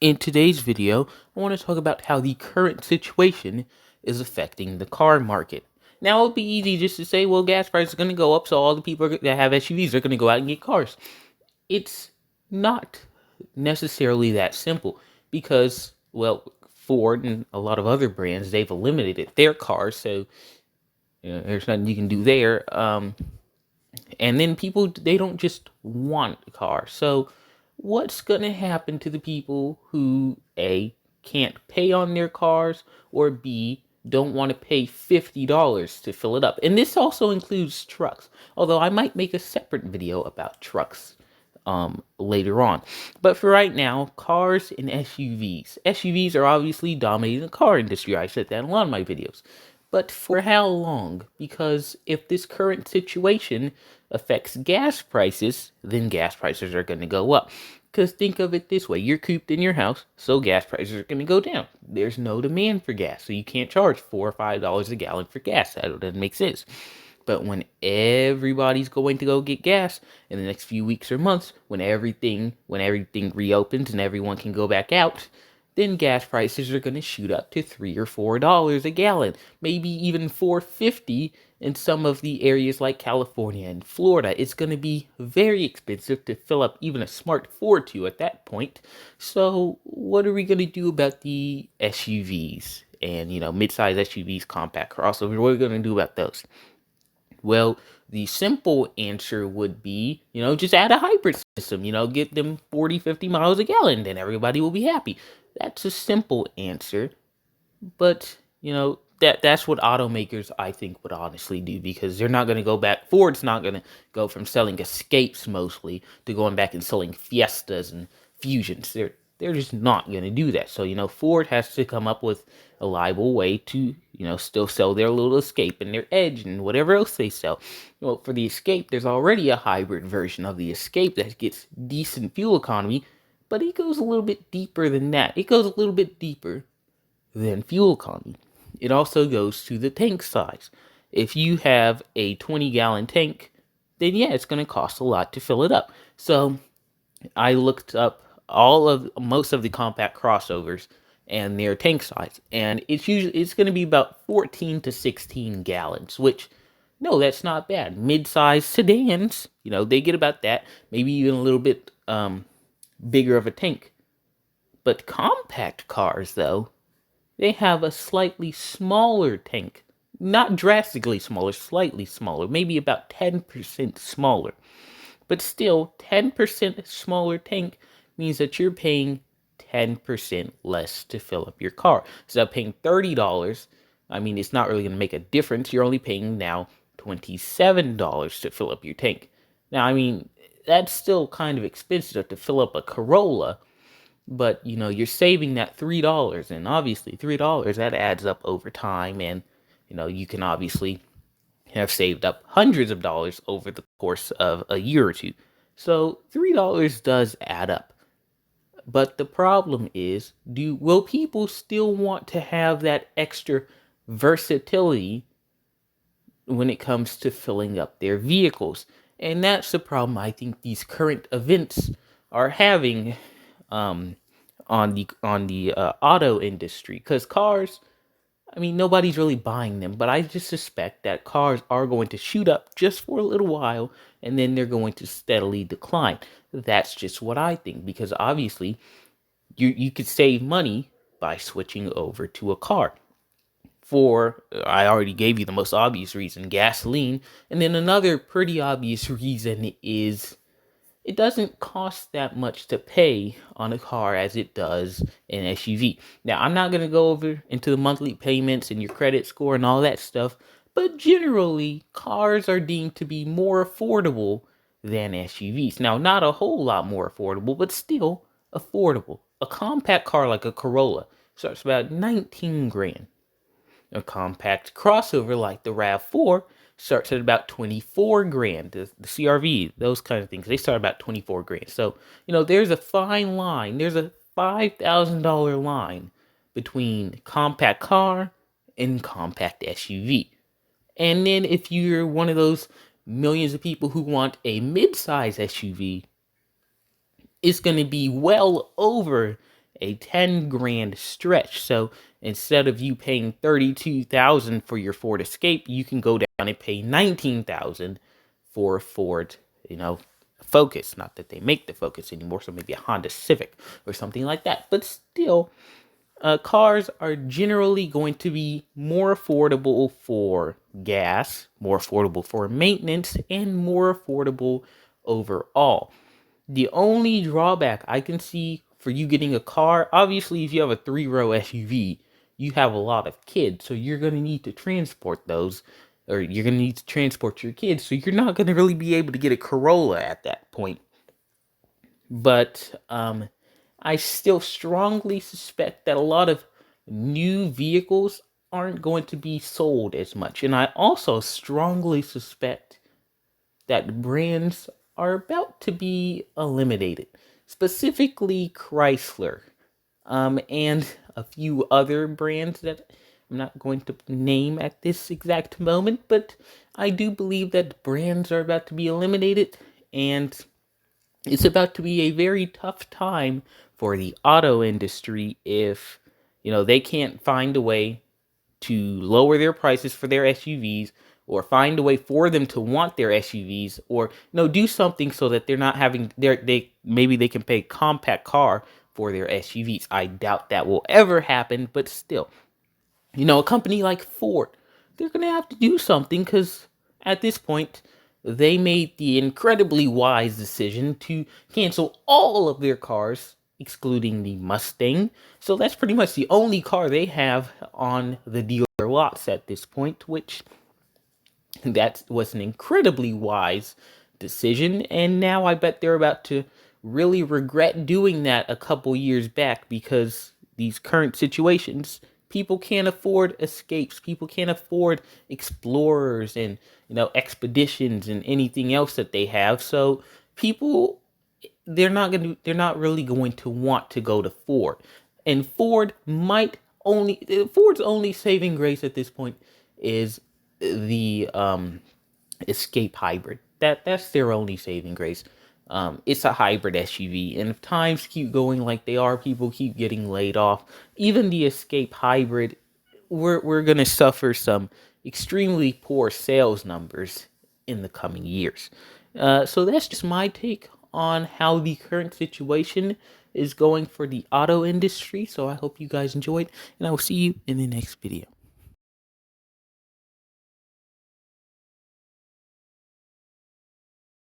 In today's video, I want to talk about how the current situation is affecting the car market. Now, it would be easy just to say, well, gas prices are going to go up, so all the people that have SUVs are going to go out and get cars. It's not necessarily that simple because, well, Ford and a lot of other brands, they've eliminated their cars, so there's nothing you can do there. And then people, they don't just want a car. So what's going to happen to the people who A, can't pay on their cars, or B, don't want to pay $50 to fill it up? And this also includes trucks, although I might make a separate video about trucks later on. But for right now, cars and SUVs. SUVs are obviously dominating the car industry. I said that in a lot of my videos. But for how long? Because if this current situation affects gas prices, then gas prices are going to go up. Because think of it this way, you're cooped in your house, so gas prices are going to go down. There's no demand for gas, so you can't charge $4 or $5 a gallon for gas. That doesn't make sense. But when everybody's going to go get gas in the next few weeks or months, when everything reopens and everyone can go back out, then gas prices are going to shoot up to $3 or $4 a gallon, maybe even $4.50 in some of the areas like California and Florida. It's going to be very expensive to fill up even a smart Ford to at that point. So what are we going to do about the SUVs and, mid-size SUVs, compact crossovers? What are we going to do about those? Well, the simple answer would be, just add a hybrid system, get them 40, 50 miles a gallon, then everybody will be happy. That's a simple answer, but, that's what automakers, I think, would honestly do, because they're not going to go back. Ford's not going to go from selling Escapes mostly to going back and selling Fiestas and Fusions. They're just not going to do that. So, Ford has to come up with a liable way to, still sell their little Escape and their Edge and whatever else they sell. Well, for the Escape, there's already a hybrid version of the Escape that gets decent fuel economy, but it goes a little bit deeper than that. It goes a little bit deeper than fuel economy. It also goes to the tank size. If you have a 20-gallon tank, then yeah, it's going to cost a lot to fill it up. So I looked up most of the compact crossovers and their tank size, and it's going to be about 14 to 16 gallons, which, no, that's not bad. Mid-size sedans, they get about that, maybe even a little bit bigger of a tank. But compact cars, though, they have a slightly smaller tank. Not drastically smaller, slightly smaller, maybe about 10% smaller. But still, 10% smaller tank means that you're paying 10% less to fill up your car. Instead of paying $30, it's not really going to make a difference. You're only paying now $27 to fill up your tank. Now, that's still kind of expensive to fill up a Corolla, but you're saving that $3, and obviously $3 that adds up over time, and you can obviously have saved up hundreds of dollars over the course of a year or two. So $3 does add up. But the problem is, will people still want to have that extra versatility when it comes to filling up their vehicles? And that's the problem I think these current events are having on the auto industry, because cars, nobody's really buying them, but I just suspect that cars are going to shoot up just for a little while, and then they're going to steadily decline. That's just what I think, because obviously you could save money by switching over to a car. I already gave you the most obvious reason, gasoline, and then another pretty obvious reason is it doesn't cost that much to pay on a car as it does an SUV. Now, I'm not going to go over into the monthly payments and your credit score and all that stuff, but generally, cars are deemed to be more affordable than SUVs. Now, not a whole lot more affordable, but still affordable. A compact car like a Corolla starts about 19 grand. A compact crossover like the RAV4 starts at about 24 grand. The CRV, those kind of things, they start about 24 grand. So, there's a fine line. There's a $5,000 line between compact car and compact SUV. And then if you're one of those millions of people who want a mid-size SUV, it's going to be well over a 10 grand stretch. So instead of you paying 32,000 for your Ford Escape, you can go down and pay 19,000 for a Ford, Focus. Not that they make the Focus anymore, so maybe a Honda Civic or something like that. But still, cars are generally going to be more affordable for gas, more affordable for maintenance, and more affordable overall. The only drawback I can see for you getting a car, obviously, if you have a 3-row SUV, you have a lot of kids, so you're going to need to transport those, or you're going to need to transport your kids, so you're not going to really be able to get a Corolla at that point. But I still strongly suspect that a lot of new vehicles aren't going to be sold as much. And I also strongly suspect that brands are about to be eliminated, specifically Chrysler, and a few other brands that I'm not going to name at this exact moment, but I do believe that brands are about to be eliminated, and it's about to be a very tough time for the auto industry if they can't find a way to lower their prices for their SUVs, or find a way for them to want their SUVs, or do something so that they're not having they maybe they can pay compact car for their SUVs. I doubt that will ever happen, but still, a company like Ford, they're going to have to do something, because at this point, they made the incredibly wise decision to cancel all of their cars, excluding the Mustang. So that's pretty much the only car they have on the dealer lots at this point, which that was an incredibly wise decision. And now I bet they're about to really regret doing that a couple years back, because these current situations, people can't afford Escapes, people can't afford Explorers and Expeditions and anything else that they have. So people, they're not really going to want to go to Ford. And Ford's only saving grace at this point is the Escape Hybrid. That's their only saving grace. It's a hybrid SUV, and if times keep going like they are, people keep getting laid off. Even the Escape Hybrid, we're gonna suffer some extremely poor sales numbers in the coming years. So that's just my take on how the current situation is going for the auto industry. So I hope you guys enjoyed, and I will see you in the next video.